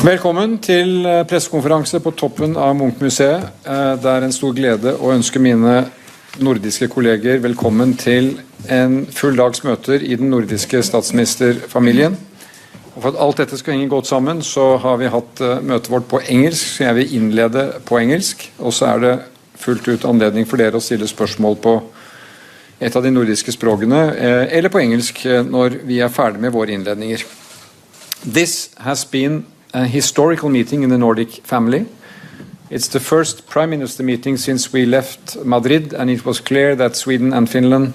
Velkommen til pressekonferanse på toppen av Munch-museet. Det er en stor glede å ønske mine nordiske kolleger velkommen til en full dags møter i den nordiske statsministerfamilien. Og for at alt dette skal henge godt sammen, så har vi hatt møtet vårt på engelsk, så jeg vil innlede på engelsk, og så er det fullt ut anledning for dere å stille spørsmål på et av de nordiske språkene, eller på engelsk når vi er ferdig med våre innledninger. This has been a historical meeting in the Nordic family. It's the first Prime Minister meeting since we left Madrid, and it was clear that Sweden and Finland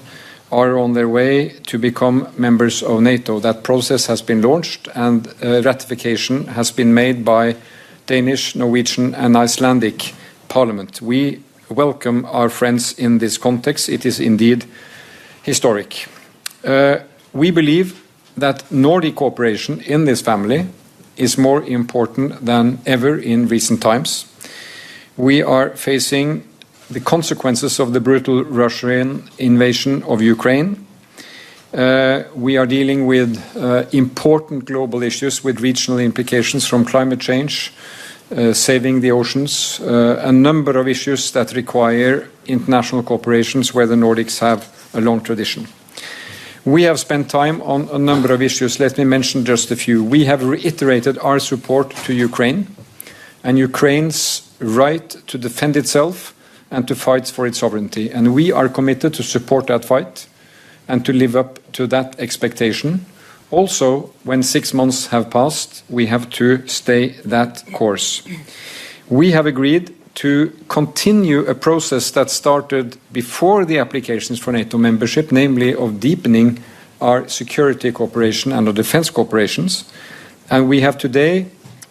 are on their way to become members of NATO. That process has been launched, and ratification has been made by Danish, Norwegian and Icelandic Parliament. We welcome our friends in this context. It is indeed historic. We believe that Nordic cooperation in this family is more important than ever in recent times. We are facing the consequences of the brutal Russian invasion of Ukraine. We are dealing with important global issues with regional implications from climate change, saving the oceans, a number of issues that require international cooperations where the Nordics have a long tradition. We have spent time on a number of issues. Let me mention just a few. We have reiterated our support to Ukraine and Ukraine's right to defend itself and to fight for its sovereignty. And we are committed to support that fight and to live up to that expectation. Also, when 6 months have passed, we have to stay that course. We have agreed to continue a process that started before the applications for NATO membership, namely of deepening our security cooperation and our defense cooperations. And we have today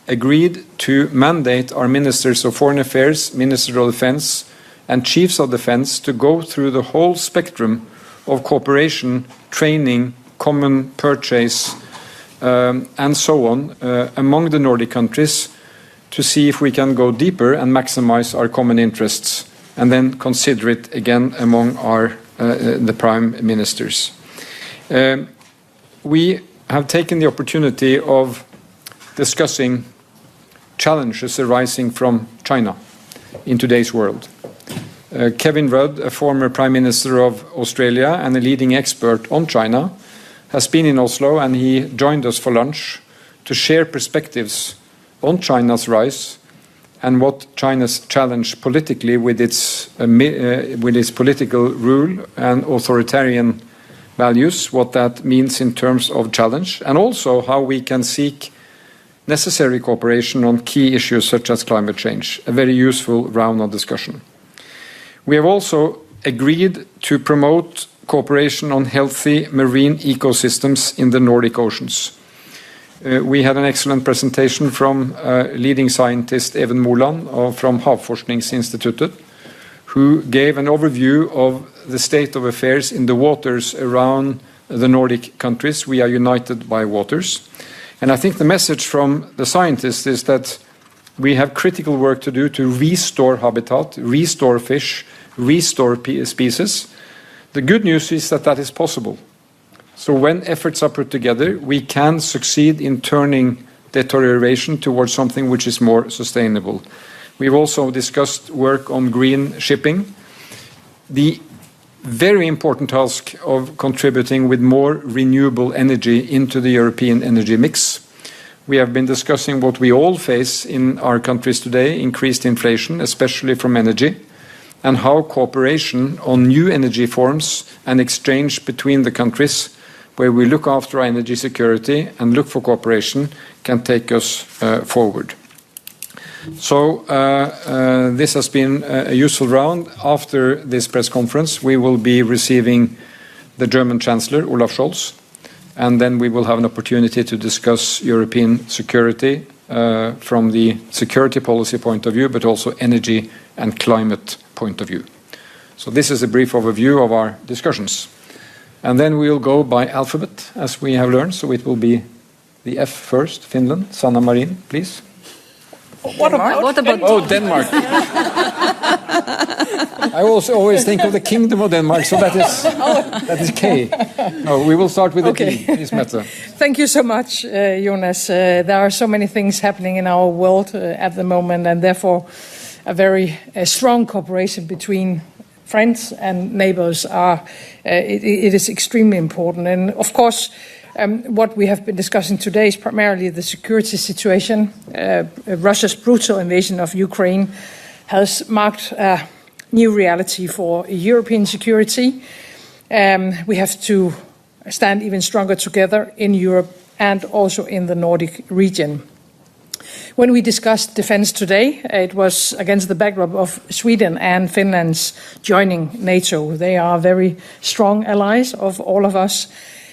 agreed to mandate our ministers of foreign affairs, ministers of defense, and chiefs of defense to go through the whole spectrum of cooperation, training, common purchase, and so on, among the Nordic countries, to see if we can go deeper and maximize our common interests, and then consider it again among the prime ministers. We have taken the opportunity of discussing challenges arising from China in today's world. Kevin Rudd, a former Prime Minister of Australia and a leading expert on China, has been in Oslo, and he joined us for lunch to share perspectives on China's rise and what China's challenge politically with its political rule and authoritarian values, what that means in terms of challenge, and also how we can seek necessary cooperation on key issues such as climate change. A very useful round of discussion. We have also agreed to promote cooperation on healthy marine ecosystems in the Nordic oceans. We had an excellent presentation from leading scientist Even Moland from Havforskningsinstituttet, who gave an overview of the state of affairs in the waters around the Nordic countries. We are united by waters. And I think the message from the scientists is that we have critical work to do to restore habitat, restore fish, restore species. The good news is that that is possible. So when efforts are put together, we can succeed in turning deterioration towards something which is more sustainable. We've also discussed work on green shipping. The very important task of contributing with more renewable energy into the European energy mix. We have been discussing what we all face in our countries today, increased inflation, especially from energy, and how cooperation on new energy forms and exchange between the countries where we look after our energy security and look for cooperation can take us forward. So this has been a useful round. After this press conference, we will be receiving the German Chancellor, Olaf Scholz, and then we will have an opportunity to discuss European security from the security policy point of view, but also energy and climate point of view. So this is a brief overview of our discussions. And then we will go by alphabet, as we have learned. So it will be the F first, Finland. Sanna Marin, please. What about Denmark. I also always think of the Kingdom of Denmark, so that is... That is K. No, we will start with the Okay. D. Please, Mette. Thank you so much, Jonas. There are so many things happening in our world at the moment, and therefore a very strong cooperation between friends and neighbors it is extremely important. And of course, what we have been discussing today is primarily the security situation. Russia's brutal invasion of Ukraine has marked a new reality for European security. We have to stand even stronger together in Europe and also in the Nordic region. When we discussed defense today, it was against the backdrop of Sweden and Finland's joining NATO. They are very strong allies of all of us.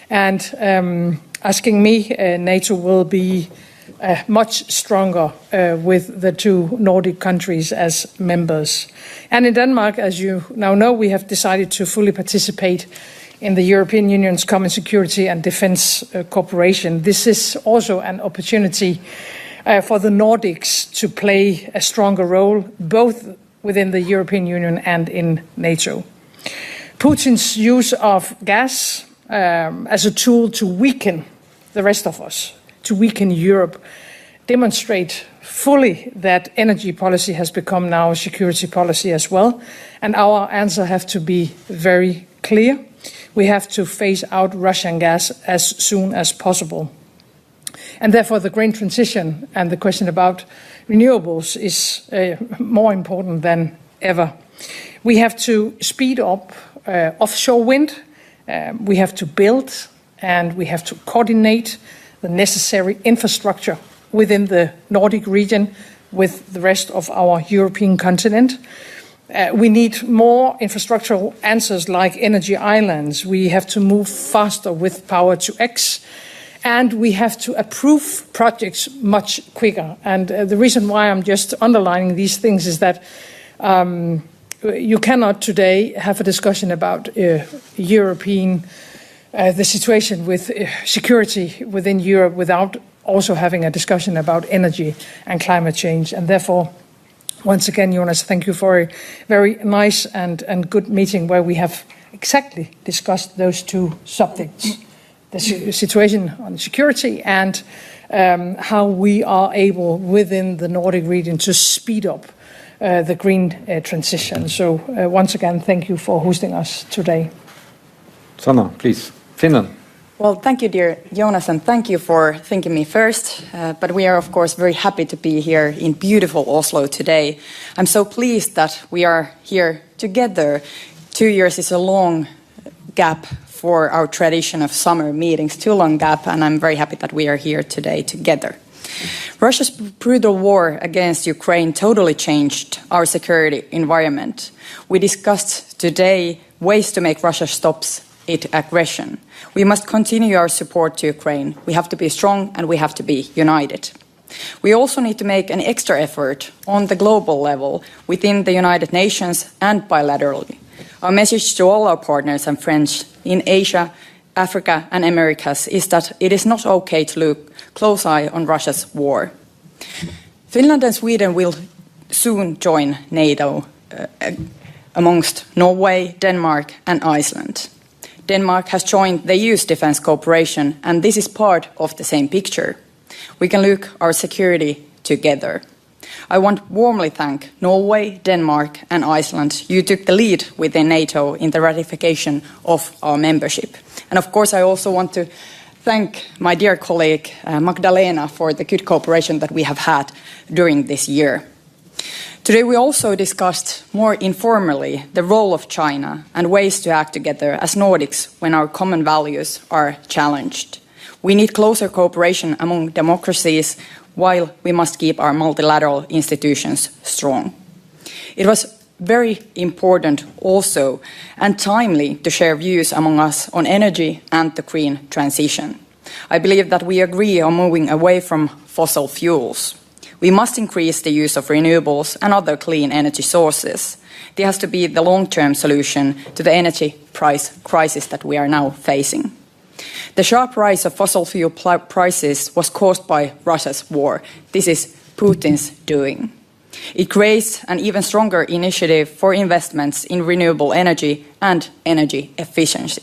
And asking me, NATO will be much stronger with the two Nordic countries as members. And in Denmark, as you now know, we have decided to fully participate in the European Union's common security and defense cooperation. This is also an opportunity for the Nordics to play a stronger role, both within the European Union and in NATO. Putin's use of gas as a tool to weaken the rest of us, to weaken Europe, demonstrate fully that energy policy has become now security policy as well. And our answer have to be very clear. We have to phase out Russian gas as soon as possible. And therefore the green transition and the question about renewables is more important than ever. We have to speed up offshore wind. We have to build and we have to coordinate the necessary infrastructure within the Nordic region with the rest of our European continent. We need more infrastructural answers like energy islands. We have to move faster with Power to X. And we have to approve projects much quicker. And the reason why I'm just underlining these things is that you cannot today have a discussion about European, the situation with security within Europe without also having a discussion about energy and climate change. And therefore, once again, Jonas, thank you for a very nice and good meeting where we have exactly discussed those two subjects. The situation on security and how we are able within the Nordic region to speed up the green transition. So once again, thank you for hosting us today. Sanna, please. Finland. Well, thank you, dear Jonas, and thank you for thinking me first. But we are, of course, very happy to be here in beautiful Oslo today. I'm so pleased that we are here together. 2 years is a long gap for our tradition of summer meetings, too long gap, and I'm very happy that we are here today together. Russia's brutal war against Ukraine totally changed our security environment. We discussed today ways to make Russia stop its aggression. We must continue our support to Ukraine. We have to be strong and we have to be united. We also need to make an extra effort on the global level within the United Nations and bilaterally. Our message to all our partners and friends in Asia, Africa and Americas is that it is not okay to look close eye on Russia's war. Finland and Sweden will soon join NATO amongst Norway, Denmark and Iceland. Denmark has joined the EU's defence cooperation and this is part of the same picture. We can look our security together. I want to warmly thank Norway, Denmark and Iceland. You took the lead within NATO in the ratification of our membership. And of course I also want to thank my dear colleague Magdalena for the good cooperation that we have had during this year. Today we also discussed more informally the role of China and ways to act together as Nordics when our common values are challenged. We need closer cooperation among democracies while we must keep our multilateral institutions strong. It was very important also and timely to share views among us on energy and the green transition. I believe that we agree on moving away from fossil fuels. We must increase the use of renewables and other clean energy sources. This has to be the long-term solution to the energy price crisis that we are now facing. The sharp rise of fossil fuel prices was caused by Russia's war. This is Putin's doing. It creates an even stronger initiative for investments in renewable energy and energy efficiency.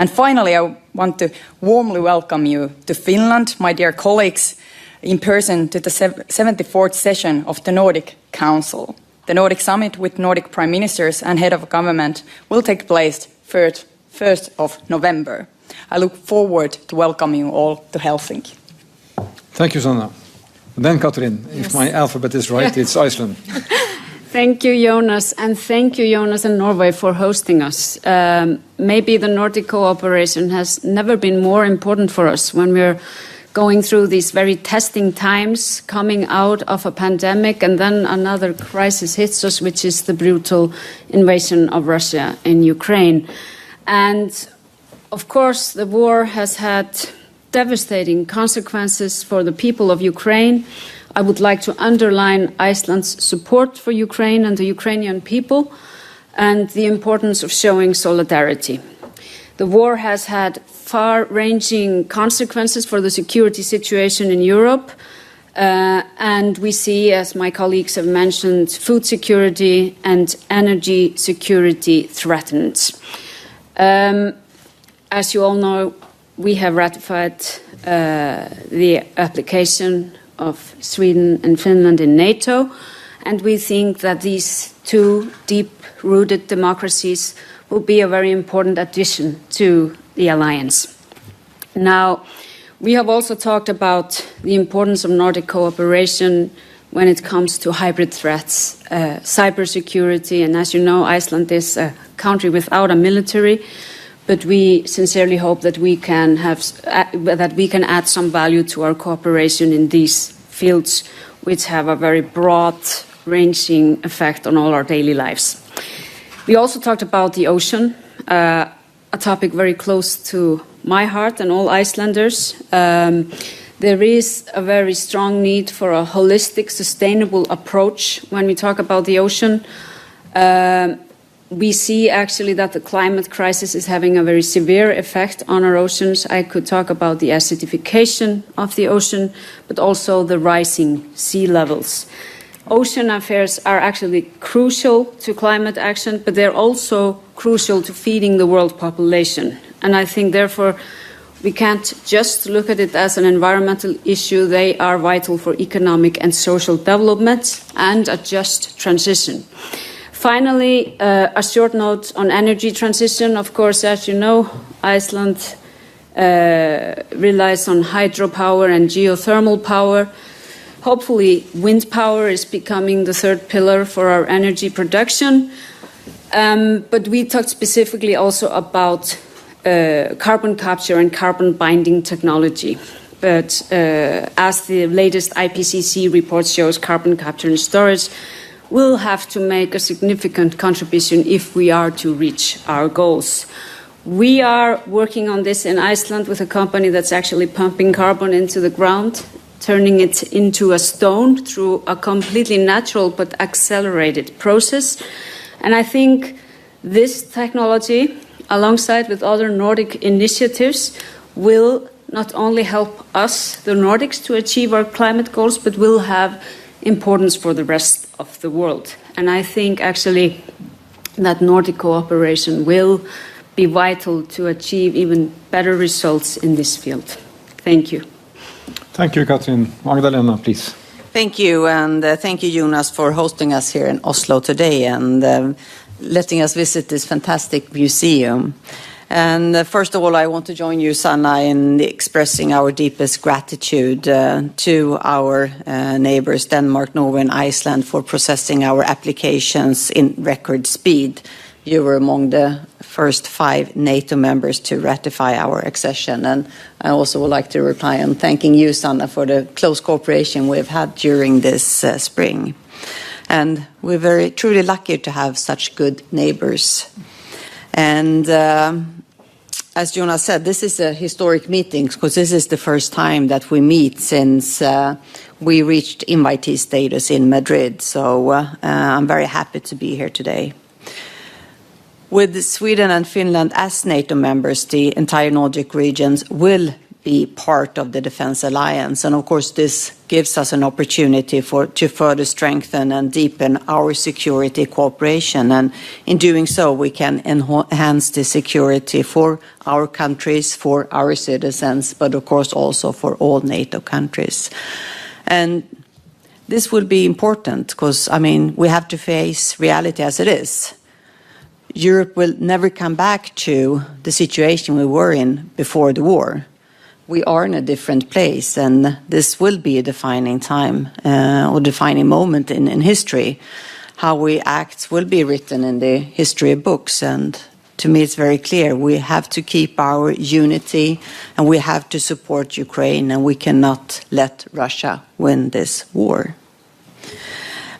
And finally, I want to warmly welcome you to Finland, my dear colleagues, in person to the 74th session of the Nordic Council. The Nordic Summit with Nordic Prime Ministers and Head of Government will take place 1st of November. I look forward to welcoming you all to Helsinki. Thank you, Sanna. Then, Katrín, if my alphabet is right, it's Iceland. Thank you, Jonas, and thank you, Jonas and Norway, for hosting us. Maybe the Nordic cooperation has never been more important for us when we're going through these very testing times, coming out of a pandemic, and then another crisis hits us, which is the brutal invasion of Russia in Ukraine. And, of course, the war has had devastating consequences for the people of Ukraine. I would like to underline Iceland's support for Ukraine and the Ukrainian people and the importance of showing solidarity. The war has had far-ranging consequences for the security situation in Europe, and we see, as my colleagues have mentioned, food security and energy security threatened. As you all know, we have ratified the application of Sweden and Finland in NATO, and we think that these two deep-rooted democracies will be a very important addition to the alliance. Now, we have also talked about the importance of Nordic cooperation when it comes to hybrid threats, cybersecurity, and as you know, Iceland is a country without a military, but we sincerely hope that we can add some value to our cooperation in these fields, which have a very broad-ranging effect on all our daily lives. We also talked about the ocean, a topic very close to my heart and all Icelanders. There is a very strong need for a holistic, sustainable approach when we talk about the ocean. We see actually that the climate crisis is having a very severe effect on our oceans. I could talk about the acidification of the ocean, but also the rising sea levels. Ocean affairs are actually crucial to climate action, but they're also crucial to feeding the world population. And I think, therefore, we can't just look at it as an environmental issue. They are vital for economic and social development and a just transition. Finally, a short note on energy transition. Of course, as you know, Iceland relies on hydropower and geothermal power. Hopefully, wind power is becoming the third pillar for our energy production. But we talked specifically also about carbon capture and carbon binding technology. But as the latest IPCC report shows, carbon capture and storage will have to make a significant contribution if we are to reach our goals. We are working on this in Iceland with a company that's actually pumping carbon into the ground, turning it into a stone through a completely natural but accelerated process. And I think this technology, alongside with other Nordic initiatives, will not only help us, the Nordics, to achieve our climate goals, but will have importance for the rest of the world. And I think actually that Nordic cooperation will be vital to achieve even better results in this field. Thank you. Thank you, Katrín. Magdalena, please. Thank you, and thank you, Jonas, for hosting us here in Oslo today and letting us visit this fantastic museum. And first of all, I want to join you, Sanna, in expressing our deepest gratitude to our neighbors, Denmark, Norway, and Iceland, for processing our applications in record speed. You were among the first 5 NATO members to ratify our accession. And I also would like to reply on thanking you, Sanna, for the close cooperation we've had during this spring. And we're very truly lucky to have such good neighbors. And as Jonas said, this is a historic meeting because this is the first time that we meet since we reached invitee status in Madrid. So I'm very happy to be here today. With Sweden and Finland as NATO members, the entire Nordic regions will be part of the defense alliance. And of course, this gives us an opportunity to further strengthen and deepen our security cooperation. And in doing so, we can enhance the security for our countries, for our citizens, but of course also for all NATO countries. And this will be important because, I mean, we have to face reality as it is. Europe will never come back to the situation we were in before the war. We are in a different place, and this will be a defining time or defining moment in history. How we act will be written in the history books, and to me it's very clear we have to keep our unity and we have to support Ukraine, and we cannot let Russia win this war.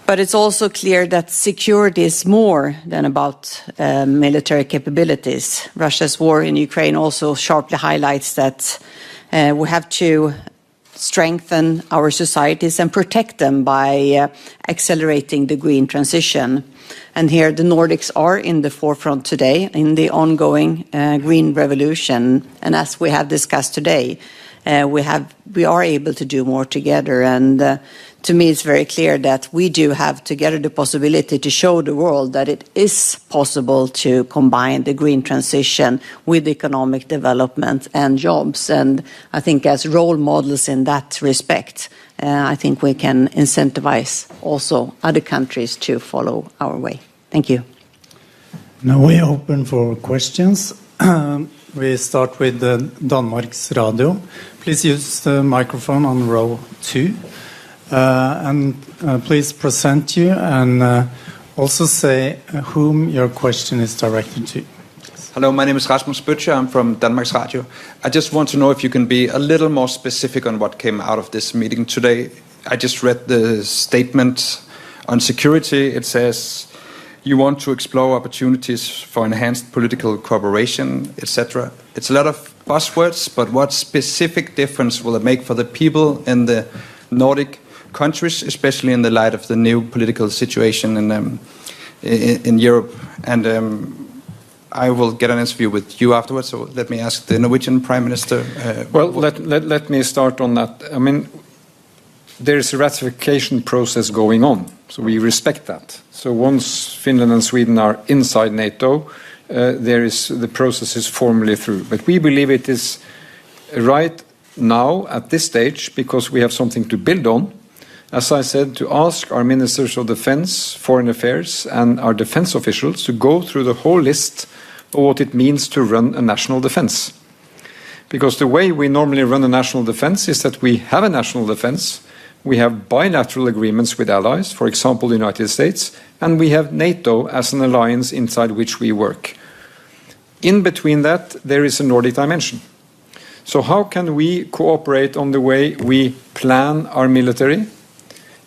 But it's also clear that security is more than about military capabilities. Russia's war in Ukraine also sharply highlights that we have to strengthen our societies and protect them by accelerating the green transition. And here the Nordics are in the forefront today in the ongoing green revolution. And as we have discussed today, we are able to do more together. And to me, it's very clear that we do have together the possibility to show the world that it is possible to combine the green transition with economic development and jobs. And I think as role models in that respect, I think we can incentivize also other countries to follow our way. Thank you. Now we open for questions. We start with Danmarks Radio. Please use the microphone on row 2. And please present you and also say whom your question is directed to. Hello, my name is Rasmus Bøtcher. I'm from Danmarks Radio. I just want to know if you can be a little more specific on what came out of this meeting today. I just read the statement on security. It says you want to explore opportunities for enhanced political cooperation, etc. It's a lot of buzzwords, but what specific difference will it make for the people in the Nordic countries, especially in the light of the new political situation in Europe? And I will get an interview with you afterwards, so let me ask the Norwegian Prime Minister. Well, let me start on that. I mean, there is a ratification process going on, so we respect that. So once Finland and Sweden are inside NATO, the process is formally through. But we believe it is right now at this stage, because we have something to build on, as I said, to ask our ministers of defense, foreign affairs, and our defense officials to go through the whole list of what it means to run a national defense. Because the way we normally run a national defense is that we have a national defense, we have bilateral agreements with allies, for example, the United States, and we have NATO as an alliance inside which we work. In between that, there is a Nordic dimension. So how can we cooperate on the way we plan our military,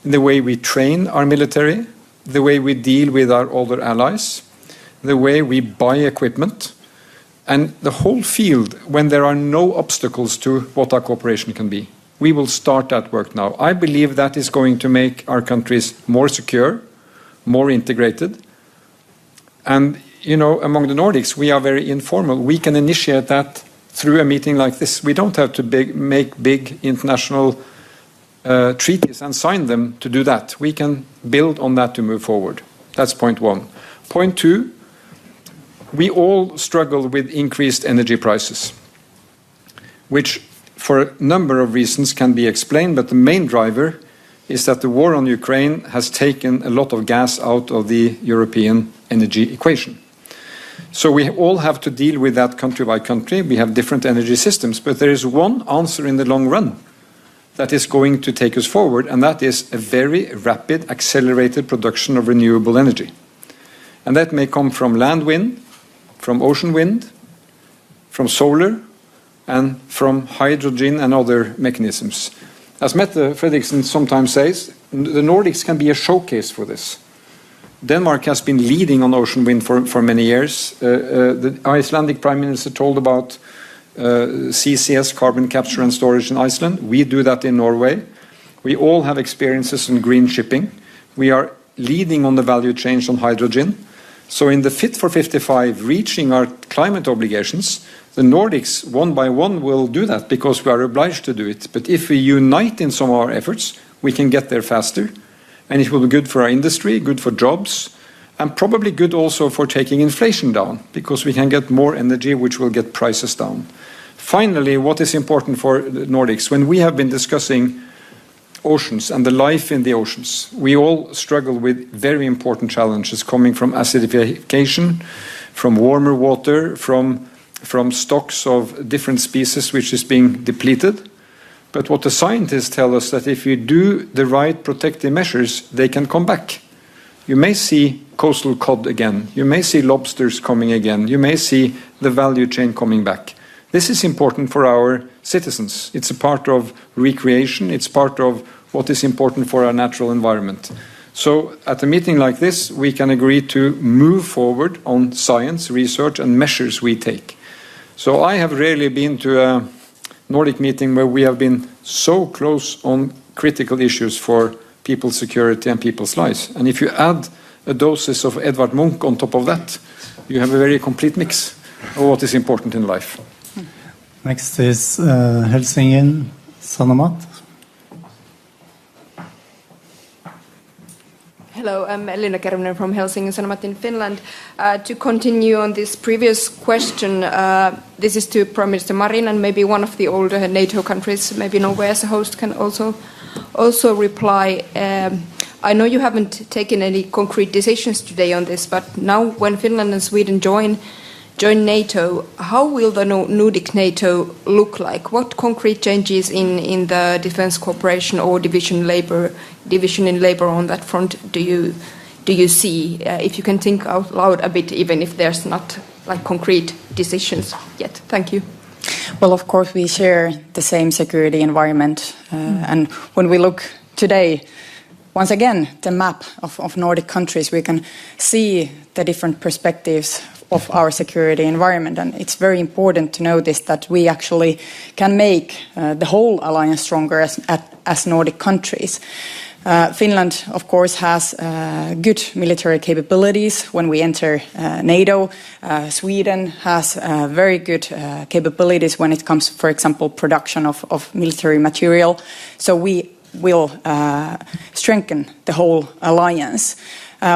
the way we train our military, the way we deal with our other allies, the way we buy equipment, and the whole field when there are no obstacles to what our cooperation can be? We will start that work now. I believe that is going to make our countries more secure, more integrated. And, you know, among the Nordics, we are very informal. We can initiate that through a meeting like this. We don't have to make big international treaties and sign them to do that. We can build on that to move forward. That's point one. Point two, we all struggle with increased energy prices, which for a number of reasons can be explained, but the main driver is that the war on Ukraine has taken a lot of gas out of the European energy equation. So we all have to deal with that country by country. We have different energy systems, but there is one answer in the long run that is going to take us forward, and that is a very rapid, accelerated production of renewable energy. And that may come from land wind, from ocean wind, from solar, and from hydrogen and other mechanisms. As Mette Frederiksen sometimes says, the Nordics can be a showcase for this. Denmark has been leading on ocean wind for many years. The Icelandic Prime Minister told about CCS, carbon capture and storage in Iceland. We do that in Norway. We all have experiences in green shipping. We are leading on the value chain on hydrogen. So in the Fit for 55, reaching our climate obligations, the Nordics, one by one, will do that because we are obliged to do it. But if we unite in some of our efforts, we can get there faster. And it will be good for our industry, good for jobs, and probably good also for taking inflation down, because we can get more energy, which will get prices down. Finally, what is important for the Nordics? When we have been discussing oceans and the life in the oceans, we all struggle with very important challenges coming from acidification, from warmer water, from stocks of different species which is being depleted. But what the scientists tell us that if you do the right protective measures, they can come back. You may see coastal cod again. You may see lobsters coming again. You may see the value chain coming back. This is important for our citizens. It's a part of recreation. It's part of what is important for our natural environment. So at a meeting like this, we can agree to move forward on science, research, and measures we take. So I have rarely been to a Nordic meeting where we have been so close on critical issues for people's security and people's lives. And if you add a doses of Edvard Munch on top of that, you have a very complete mix of what is important in life. Next is Helsingin Sanomat. Hello, I'm Elina Kervinen from Helsingin Sanomat in Finland. To continue on this previous question, this is to Prime Minister Marin, and maybe one of the older NATO countries, maybe Norway as a host, can also reply. I know you haven't taken any concrete decisions today on this, but now when Finland and Sweden join NATO, how will the Nordic NATO look like? What concrete changes in the defence cooperation or division in labour on that front do you see? If you can think out loud a bit, even if there's not like concrete decisions yet. Thank you. Well, of course, we share the same security environment. And when we look today, once again, the map of Nordic countries, we can see the different perspectives of our security environment. And it's very important to notice that we actually can make the whole alliance stronger as Nordic countries. Finland, of course, has good military capabilities when we enter NATO. Sweden has very good capabilities when it comes, for example, production of military material. So we will strengthen the whole alliance.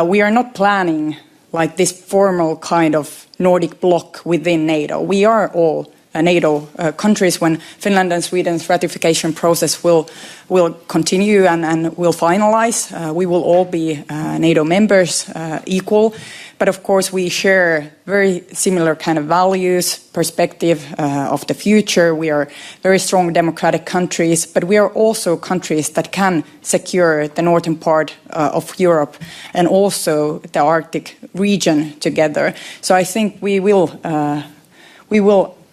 We are not planning like this formal kind of Nordic bloc within NATO. We are all NATO countries. When Finland and Sweden's ratification process will continue and will finalize, we will all be NATO members equal. But of course, we share very similar kind of values, perspective of the future. We are very strong democratic countries, but we are also countries that can secure the northern part of Europe and also the Arctic region together. So I think we will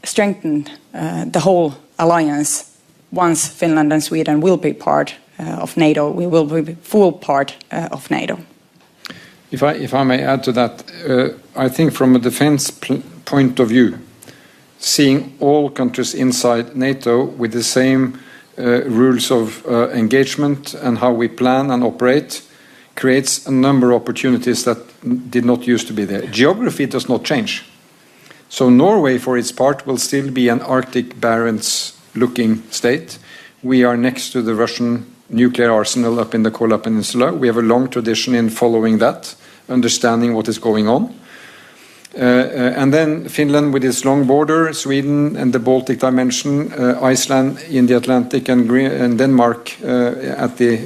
strengthen the whole alliance once Finland and Sweden will be part of NATO. We will be full part of NATO. If I may add to that, I think from a defense point of view, seeing all countries inside NATO with the same rules of engagement and how we plan and operate creates a number of opportunities that did not used to be there. Geography does not change. So Norway, for its part, will still be an Arctic Barents-looking state. We are next to the Russian nuclear arsenal up in the Kola Peninsula. We have a long tradition in following that, understanding what is going on. And then Finland with its long border, Sweden and the Baltic dimension, Iceland in the Atlantic, and Denmark at the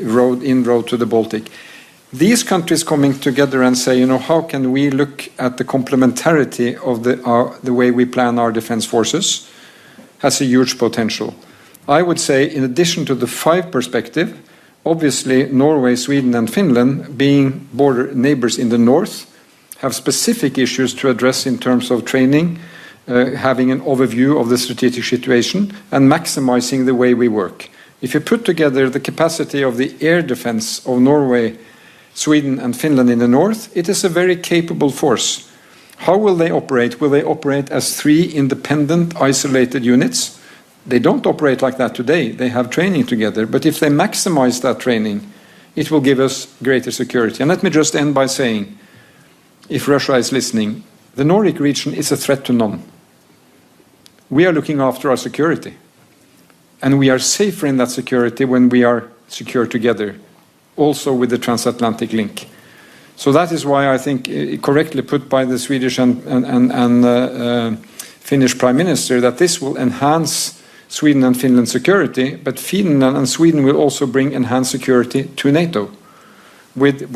inroad to the Baltic. These countries coming together and say, how can we look at the complementarity of the way we plan our defense forces has a huge potential. I would say, in addition to the 5 perspective, obviously Norway, Sweden and Finland, being border neighbors in the north, have specific issues to address in terms of training, having an overview of the strategic situation and maximizing the way we work. If you put together the capacity of the air defense of Norway, Sweden and Finland in the north, it is a very capable force. How will they operate? Will they operate as 3 independent, isolated units? They don't operate like that today. They have training together. But if they maximize that training, it will give us greater security. And let me just end by saying, if Russia is listening, the Nordic region is a threat to none. We are looking after our security. And we are safer in that security when we are secure together, also with the transatlantic link. So that is why I think, correctly put by the Swedish and Finnish Prime Minister, that this will enhance Sweden and Finland's security, but Finland and Sweden will also bring enhanced security to NATO with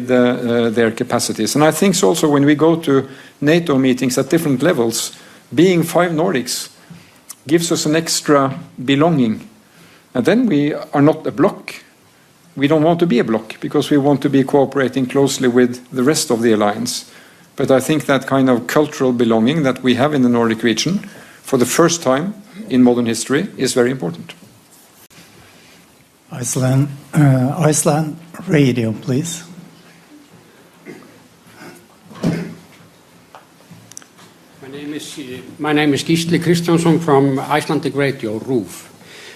their capacities. And I think so also when we go to NATO meetings at different levels, being 5 Nordics gives us an extra belonging. And then we are not a bloc. We don't want to be a bloc because we want to be cooperating closely with the rest of the alliance. But I think that kind of cultural belonging that we have in the Nordic region for the first time in modern history is very important. Iceland radio, please. My name is Gísli Kristjánsson from Icelandic Radio, RÚV.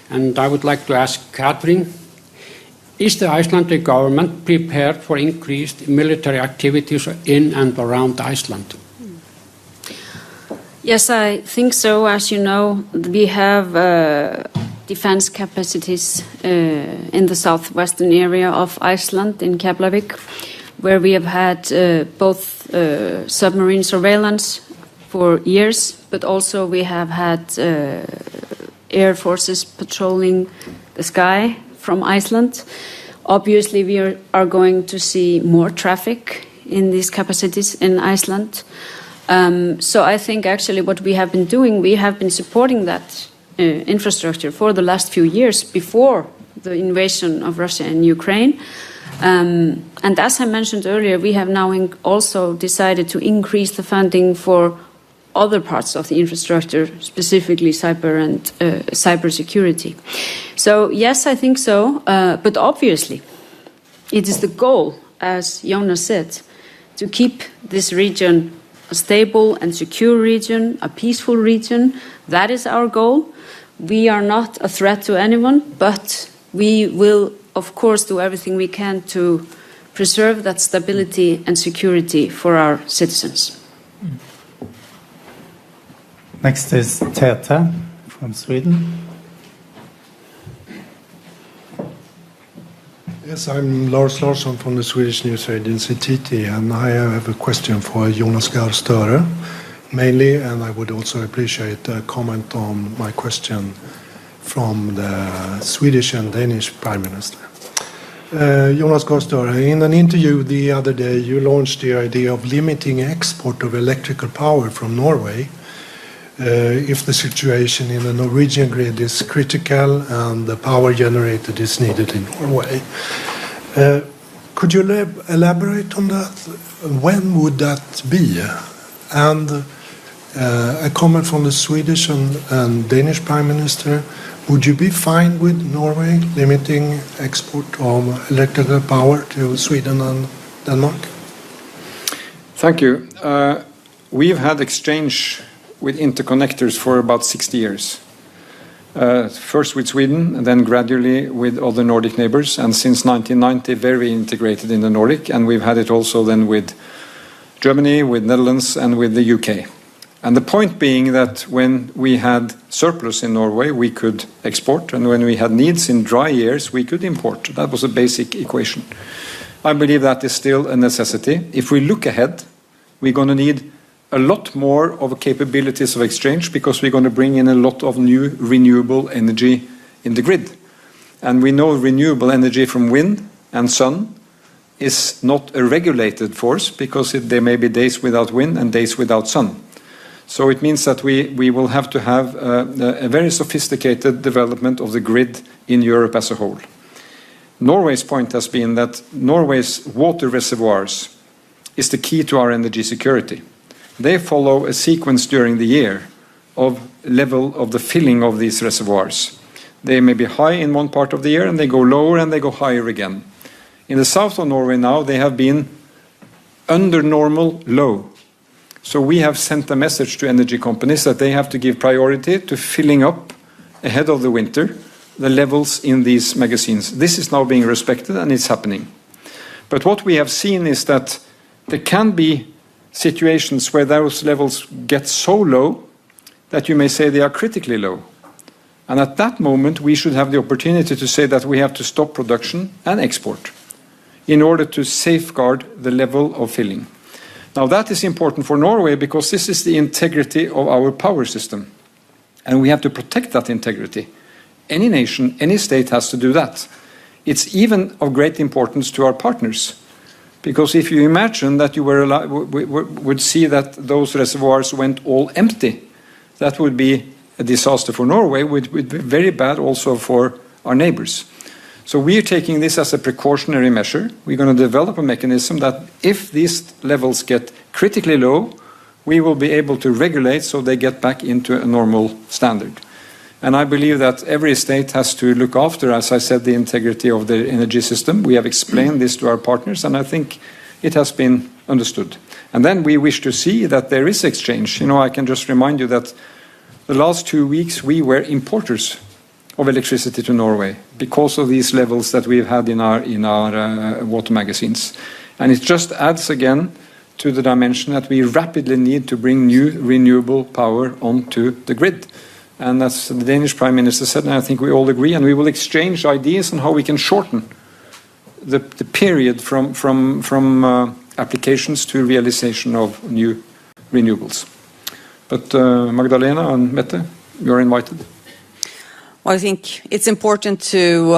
And I would like to ask Katrín, is the Icelandic government prepared for increased military activities in and around Iceland? Yes, I think so. As you know, we have defense capacities in the southwestern area of Iceland, in Keflavik, where we have had both submarine surveillance for years, but also we have had air forces patrolling the sky from Iceland. Obviously, we are going to see more traffic in these capacities in Iceland. So I think actually what we have been doing, we have been supporting that infrastructure for the last few years before the invasion of Russia and Ukraine. And as I mentioned earlier, we have now also decided to increase the funding for other parts of the infrastructure, specifically cyber and cybersecurity. So yes, I think so. But obviously, it is the goal, as Jonas said, to keep this region a stable and secure region, a peaceful region. That is our goal. We are not a threat to anyone, but we will, of course, do everything we can to preserve that stability and security for our citizens. Next is Tete from Sweden. Yes, I'm Lars Larsson from the Swedish news agency TT, and I have a question for Jonas Gahr Støre, mainly, and I would also appreciate a comment on my question from the Swedish and Danish Prime Minister. Jonas Gahr Støre, in an interview the other day, you launched the idea of limiting export of electrical power from Norway if the situation in the Norwegian grid is critical and the power generated is needed in Norway. Could you elaborate on that? When would that be? And a comment from the Swedish and Danish Prime Minister, would you be fine with Norway limiting export of electrical power to Sweden and Denmark? Thank you. We've had exchange with interconnectors for about 60 years. First with Sweden, and then gradually with other Nordic neighbors, and since 1990 very integrated in the Nordic, and we've had it also then with Germany, with Netherlands, and with the UK. And the point being that when we had surplus in Norway, we could export, and when we had needs in dry years, we could import. That was a basic equation. I believe that is still a necessity. If we look ahead, we're going to need a lot more of capabilities of exchange because we're going to bring in a lot of new renewable energy in the grid. And we know renewable energy from wind and sun is not a regulated force because there may be days without wind and days without sun. So it means that we will have to have a very sophisticated development of the grid in Europe as a whole. Norway's point has been that Norway's water reservoirs is the key to our energy security. They follow a sequence during the year of level of the filling of these reservoirs. They may be high in one part of the year and they go lower and they go higher again. In the south of Norway now they have been under normal low. So we have sent a message to energy companies that they have to give priority to filling up ahead of the winter the levels in these magazines. This is now being respected and it's happening. But what we have seen is that there can be situations where those levels get so low that you may say they are critically low. And at that moment, we should have the opportunity to say that we have to stop production and export in order to safeguard the level of filling. Now, that is important for Norway because this is the integrity of our power system. And we have to protect that integrity. Any nation, any state has to do that. It's even of great importance to our partners. Because if you imagine that you would see that those reservoirs went all empty, that would be a disaster for Norway, would be very bad also for our neighbors. So we are taking this as a precautionary measure. We're going to develop a mechanism that if these levels get critically low, we will be able to regulate so they get back into a normal standard. And I believe that every state has to look after, as I said, the integrity of their energy system. We have explained this to our partners, and I think it has been understood. And then we wish to see that there is exchange. You know, I can just remind you that the last 2 weeks we were importers of electricity to Norway because of these levels that we've had in our water magazines. And it just adds again to the dimension that we rapidly need to bring new renewable power onto the grid. And as the Danish Prime Minister said, and I think we all agree, and we will exchange ideas on how we can shorten the period from applications to realization of new renewables. But Magdalena and Mette, you're invited. Well, I think it's important to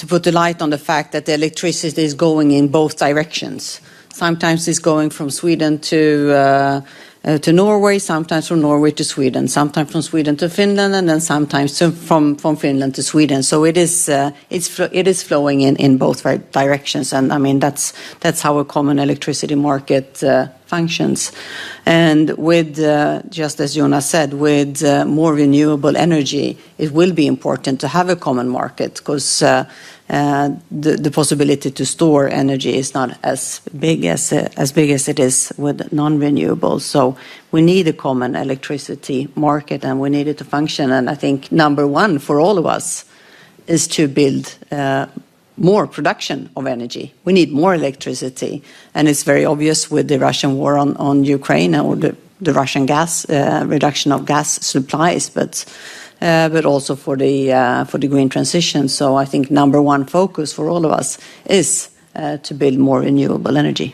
put the light on the fact that the electricity is going in both directions. Sometimes it's going from Sweden to Norway, sometimes from Norway to Sweden, sometimes from Sweden to Finland, and then sometimes from Finland to Sweden. So it is flowing in both directions, and I mean that's how a common electricity market functions. And with just as Jonas said, with more renewable energy, it will be important to have a common market because the possibility to store energy is not as big as it is with non-renewables. So we need a common electricity market, and we need it to function. And I think number one for all of us is to build more production of energy. We need more electricity, and it's very obvious with the Russian war on Ukraine or the Russian gas reduction of gas supplies, but also for the green transition. So I think number one focus for all of us is to build more renewable energy.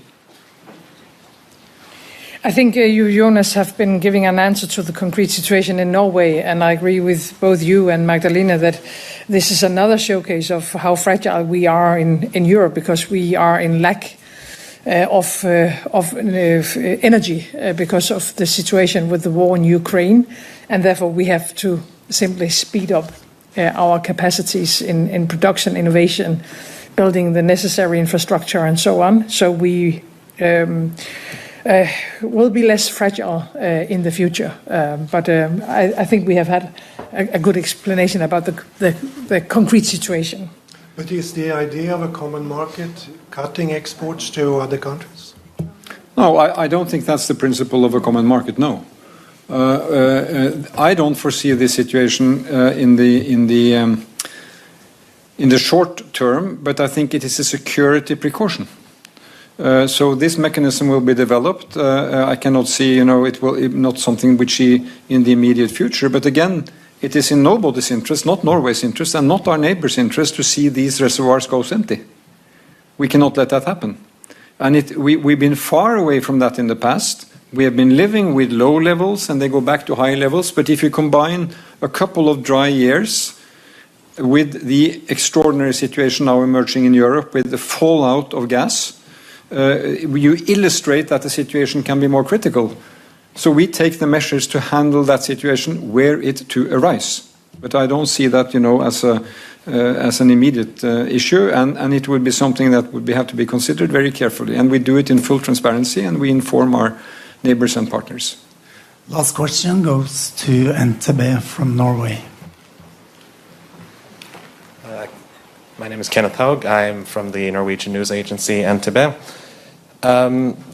I think you, Jonas, have been giving an answer to the concrete situation in Norway, and I agree with both you and Magdalena that this is another showcase of how fragile we are in Europe, because we are in lack of energy because of the situation with the war in Ukraine, and therefore we have to simply speed up our capacities in production, innovation, building the necessary infrastructure and so on. So we will be less fragile in the future. But I think we have had a good explanation about the concrete situation. But is the idea of a common market cutting exports to other countries? No, I don't think that's the principle of a common market, no. I don't foresee this situation in the short term, but I think it is a security precaution. So this mechanism will be developed. I cannot see, it will not something which in the immediate future. But again, it is in nobody's interest, not Norway's interest, and not our neighbors' interest to see these reservoirs go empty. We cannot let that happen. And we've been far away from that in the past. We have been living with low levels and they go back to high levels. But if you combine a couple of dry years with the extraordinary situation now emerging in Europe with the fallout of gas, you illustrate that the situation can be more critical. So we take the measures to handle that situation were it to arise. But I don't see that, as an immediate issue, and it would be something that would have to be considered very carefully. And we do it in full transparency, and we inform our neighbors and partners. Last question goes to NTB from Norway. My name is Kenneth Haug. I'm from the Norwegian news agency NTB.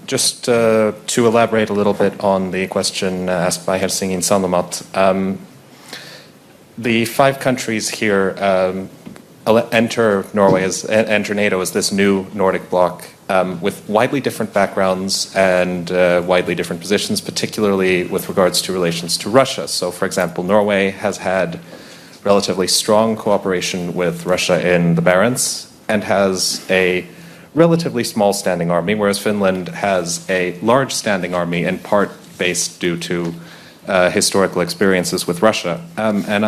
Just to elaborate a little bit on the question asked by Helsingin Sanomat, the 5 countries here enter NATO as this new Nordic bloc with widely different backgrounds and widely different positions, particularly with regards to relations to Russia. So, for example, Norway has had relatively strong cooperation with Russia in the Barents and has a relatively small standing army, whereas Finland has a large standing army, in part based due to historical experiences with Russia. And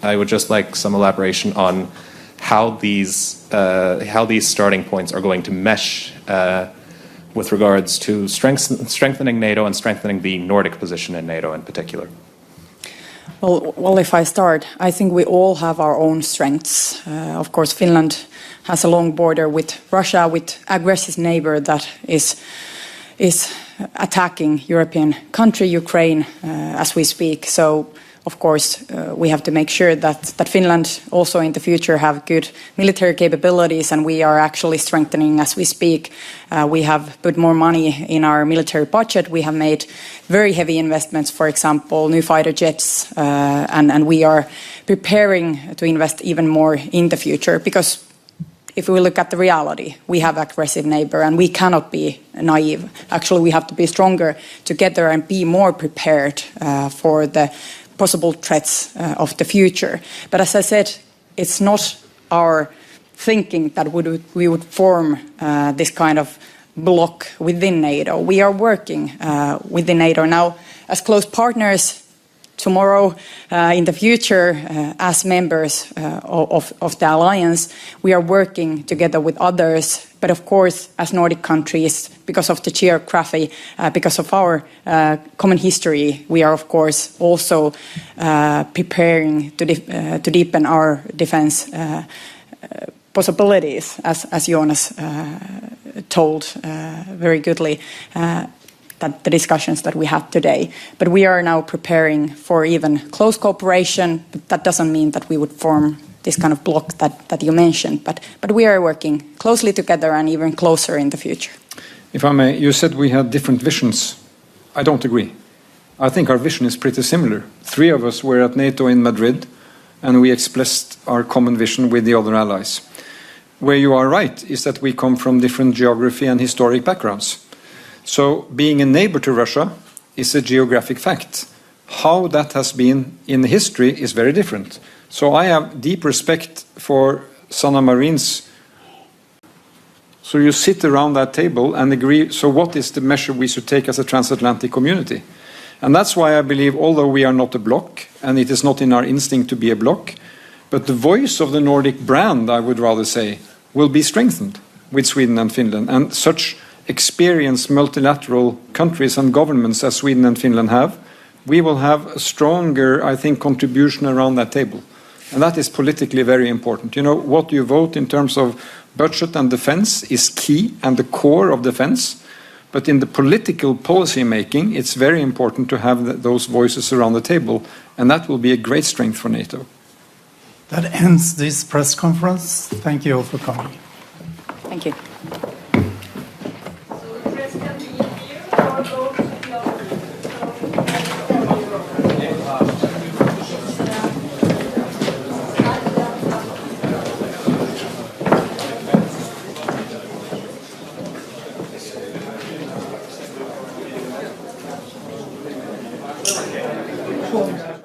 I would just like some elaboration on how these starting points are going to mesh with regards to strengthening NATO and strengthening the Nordic position in NATO in particular. Well, if I start, I think we all have our own strengths. Of course, Finland has a long border with Russia, with aggressive neighbor that is attacking European country, Ukraine, as we speak. So, of course, we have to make sure that Finland also in the future have good military capabilities, and we are actually strengthening as we speak. We have put more money in our military budget. We have made very heavy investments, for example, new fighter jets, and we are preparing to invest even more in the future, because if we look at the reality, we have aggressive neighbor and we cannot be naive. Actually, we have to be stronger together and be more prepared for the possible threats of the future. But as I said, it's not our thinking that we would form this kind of bloc within NATO. We are working within NATO now as close partners. Tomorrow, in the future, as members of the alliance, we are working together with others. But of course, as Nordic countries, because of the geography, because of our common history, we are of course also preparing to deepen our defense possibilities, as Jonas told very goodly. That the discussions that we had today. But we are now preparing for even close cooperation, but that doesn't mean that we would form this kind of bloc that you mentioned. But we are working closely together and even closer in the future. If I may, you said we had different visions. I don't agree. I think our vision is pretty similar. 3 of us were at NATO in Madrid, and we expressed our common vision with the other allies. Where you are right is that we come from different geography and historic backgrounds. So being a neighbor to Russia is a geographic fact. How that has been in history is very different. So I have deep respect for Sanna Marin's. So you sit around that table and agree, so what is the measure we should take as a transatlantic community? And that's why I believe, although we are not a bloc, and it is not in our instinct to be a bloc, but the voice of the Nordic brand, I would rather say, will be strengthened with Sweden and Finland. And such experienced multilateral countries and governments as Sweden and Finland have, we will have a stronger, I think, contribution around that table. And that is politically very important. You know, what you vote in terms of budget and defense is key and the core of defense. But in the political policy making, it's very important to have those voices around the table. And that will be a great strength for NATO. That ends this press conference. Thank you all for coming. Thank you. Cool.